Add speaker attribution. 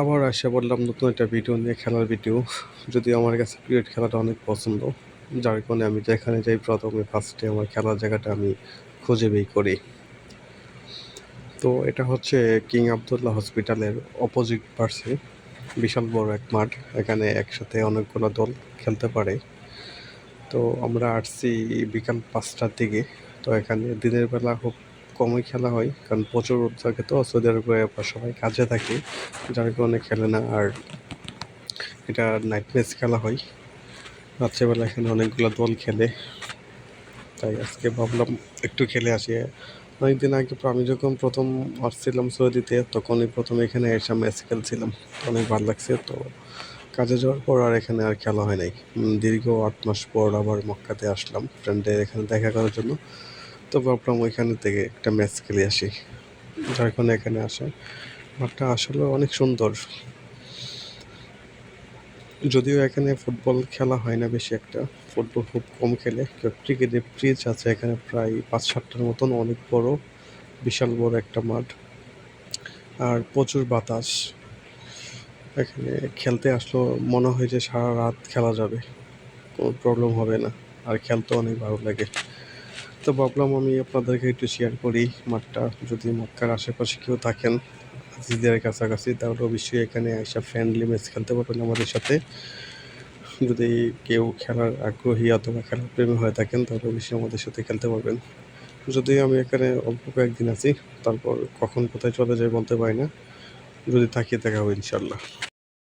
Speaker 1: আবার আসে বললাম নতুন একটা ভিডিও নিয়ে, খেলার ভিডিও। যদিও আমার কাছে ক্রিকেট খেলাটা অনেক পছন্দ, যার কারণে আমি যেখানে যাই প্রথমে ফার্স্টে আমার খেলার জায়গাটা আমি খুঁজে বের করি। তো এটা হচ্ছে কিং আবদুল্লাহ হসপিটালের অপোজিট পার্শ্বে বিশাল বড় এক মাঠ। এখানে একসাথে অনেকগুলো দল খেলতে পারে। তো আমরা আসছি বিকাল 5টার দিকে। তো এখানে দিনের বেলা খুব কমই খেলা হয়, কারণ প্রচুর রোদ থাকে, তো সৌদি আরবে সবাই কাজে থাকে, যার কারণে খেলে না। আর এটা নাইট ম্যাচ খেলা হয় রাত্রেবেলা, এখানে অনেকগুলো দল খেলে, তাই আজকে ভাবলাম একটু খেলে আসি। অনেকদিন আগে আমি যখন প্রথম আসছিলাম সৌদিতে, তখনই প্রথম এখানে এসে ম্যাচ খেলছিলাম, অনেক ভালো লাগছে। তো কাজে যাওয়ার পর আর এখানে আর খেলা হয় নাই। দীর্ঘ 8 মাস পর আবার মক্কাতে আসলাম ফ্রেন্ডের এখানে দেখা করার জন্য। তো ভাবলাম ওইখানে থেকে একটা ম্যাচ খেলে আসি, যার কারণে এখানে আসা। মাঠটা আসলে অনেক সুন্দর। যদিও এখানে ফুটবল খেলা হয় না বেশি একটা, ফুটবল খুব কম খেলে। ক্রিকেটের পিচ আছে এখানে প্রায় 5-7টার মতন, অনেক বড়, বিশাল বড় একটা মাঠ। আর প্রচুর বাতাস। এখানে খেলতে আসলেও মনে হয় যে সারা রাত খেলা যাবে, কোনো প্রবলেম হবে না। আর খেলতে অনেক ভালো লাগে। তো ভাবলাম আমি আপনাদেরকে একটু শেয়ার করি মাঠটা। যদি মক্কার আশেপাশে কেউ থাকেন আজিজদের কাছাকাছি, তাহলে অবশ্যই এখানে এসে ফ্রেন্ডলি ম্যাচ খেলতে পারবেন আমাদের সাথে। যদি কেউ খেলার আগ্রহী অথবা খেলার প্রেমী হয়ে থাকেন, তাহলে অবশ্যই আমাদের সাথে খেলতে পারবেন। যদিও আমি এখানে অল্প কয়েকদিন আছি, তারপর কখন কোথায় চলে যায় বলতে পারি না। যদি থাকি দেখা হবে ইনশাল্লাহ।